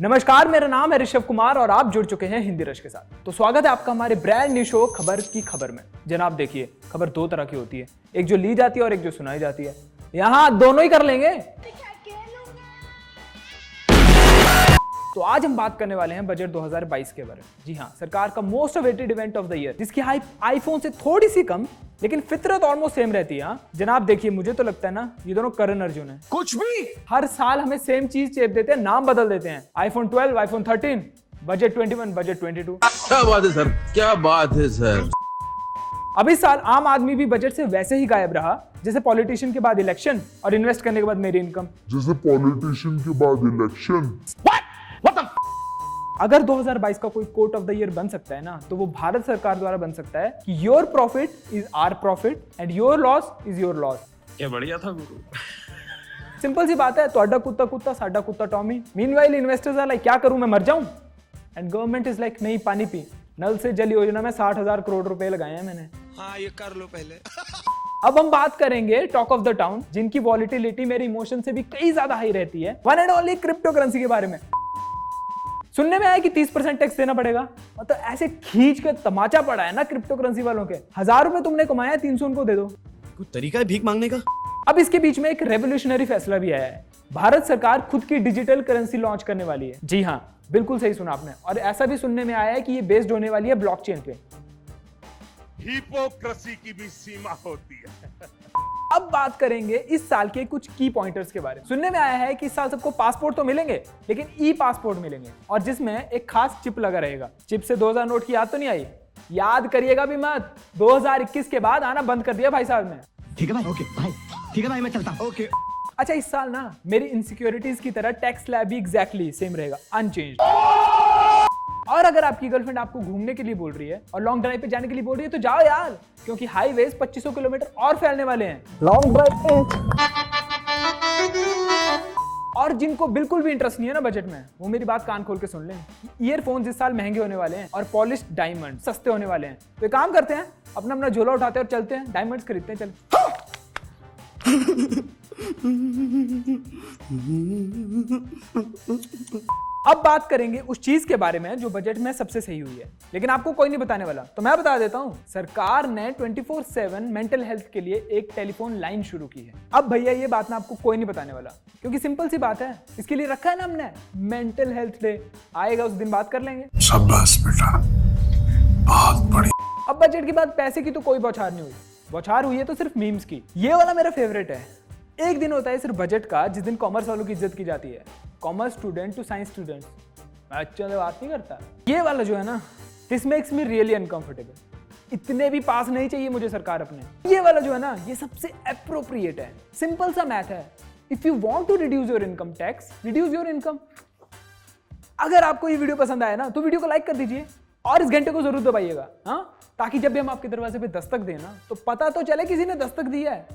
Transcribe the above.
नमस्कार, मेरा नाम है ऋषभ कुमार और आप जुड़ चुके हैं हिंदी रश के साथ। तो स्वागत है आपका हमारे ब्रांड न्यू शो खबर की खबर में। जनाब देखिए, खबर दो तरह की होती है, एक जो ली जाती है और एक जो सुनाई जाती है। यहाँ दोनों ही कर लेंगे। तो आज हम बात करने वाले हैं बजट 2022 के बारे में। जी हाँ, सरकार का most awaited event of the year, जिसकी हाइप आईफोन से थोड़ी सी कम लेकिन फितरत ऑलमोस्ट सेम रहती है। हाँ जनाब देखिए, मुझे तो लगता है ना ये दोनों करण अर्जुन है। कुछ भी हर साल हमें सेम चीज चेप देते हैं, नाम बदल देते हैं। IPhone 12, iPhone 13, budget 21, budget 22। क्या बात है सर, क्या बात है सर। अब इस साल आम आदमी भी बजट से वैसे ही गायब रहा जैसे पॉलिटिशियन के बाद इलेक्शन और इन्वेस्ट करने के बाद मेरी इनकम। अगर 2022 का कोई कोट ऑफ द ईयर बन सकता है ना, तो वो भारत सरकार द्वारा बन सकता है कि your profit is our profit and your loss is your loss. क्या बढ़िया था गुरु। सिंपल सी बात है, तोड़ा कुत्ता कुत्ता साडा कुत्ता Tommy. Meanwhile investors are like क्या करूं मैं, मर जाऊं? एंड गवर्नमेंट इज लाइक नहीं, पानी पी। नल से जल योजना में 60,000 करोड़ रुपए लगाए हैं मैंने। हाँ ये कर लो पहले। अब हम बात करेंगे टॉक ऑफ द टाउन, जिनकी वॉलिटिलिटी मेरे इमोशन से भी कई ज्यादा हाई रहती है, one and only crypto currency के बारे में। सुनने में आया कि 30% टैक्स देना पड़ेगा। मतलब ऐसे खींच के तमाचा पड़ा है ना क्रिप्टो करेंसी वालों के। 1000 रुपए तुमने कमाया, 300 उनको दे दो। कोई तरीका है भीख मांगने का? अब इसके बीच में एक रेवोल्यूशनरी फैसला भी आया है। भारत सरकार खुद की डिजिटल करेंसी लॉन्च करने वाली है। जी हाँ, बिल्कुल सही सुना आपने। और ऐसा भी सुनने में आया है कि ये बेस्ड होने वाली है ब्लॉकचेन पे। हिपोक्रेसी की भी सीमा होती है। अब बात करेंगे इस साल के कुछ की पॉइंटर्स के बारे में। सुनने में आया है कि इस साल सबको पासपोर्ट तो मिलेंगे, लेकिन ई पासपोर्ट मिलेंगे और जिसमें एक खास चिप लगा रहेगा। चिप से 2000 नोट की याद तो नहीं आई? याद करिएगा भी मत। 2021 के बाद आना बंद कर दिया भाई साहब ने। ठीक है भाई, ओके भाई, ठीक है भाई, मैं चलता हूं। ओके। अच्छा, इस साल ना मेरी इनसिक्योरिटीज की तरह टैक्स स्लैब भी एग्जैक्टली सेम रहेगा, अनचेंज्ड। और अगर आपकी गर्लफ्रेंड आपको घूमने के लिए बोल रही है और लॉन्ग ड्राइव पे जाने के लिए बोल रही है तो जाओ यार, क्योंकि हाईवेज 2500 किलोमीटर और फैलने वाले हैं लॉन्ग ड्राइव पे। और जिनको बिल्कुल भी इंटरेस्ट नहीं है ना बजट में, वो मेरी बात कान खोल के सुन लें। ईयरफोन्स इस साल महंगे होने वाले हैं और पॉलिश्ड डायमंड सस्ते होने वाले हैं। तो एक काम करते हैं, अपना अपना झोला उठाते हैं और चलते हैं, डायमंड्स खरीदते हैं। चल अब बात करेंगे उस चीज के बारे में जो बजट में सबसे सही हुई है, लेकिन आपको कोई नहीं बताने वाला, तो मैं बता देता हूं। सरकार ने 24/7 मेंटल हेल्थ के लिए एक टेलीफोन लाइन शुरू की है। अब भैया ये बात ना आपको कोई नहीं बताने वाला, क्योंकि सिंपल सी बात है, इसके लिए रखा है ना हमने मेंटल हेल्थ डे। आएगा उस दिन बात कर लेंगे। शाबाश बेटा, बहुत बढ़िया। अब बजट के बाद पैसे की तो कोई बौछार नहीं हुई। बौछार हुई है तो सिर्फ मीम्स की। ये वाला मेरा फेवरेट है। एक दिन होता है सिर्फ बजट का, जिस दिन कॉमर्स वालों की इज्जत की जाती है। Commerce student to science student, अच्छा से बात नहीं करता। ये वाला जो है ना, this makes me really uncomfortable. इतने भी पास नहीं चाहिए मुझे सरकार अपने। ये वाला जो है ना, ये सबसे एप्रोप्रिएट है। सिंपल सा मैथ है। If you want to reduce your income tax, reduce your income. अगर आपको ये वीडियो पसंद आया ना, तो वीडियो को लाइक कर दीजिए और इस घंटे को जरूर दबाइएगा, हाँ, ताकि जब भी हम आपके दरवाजे पे दस्तक दें ना, तो पता तो चले किसी ने दस्तक दी है।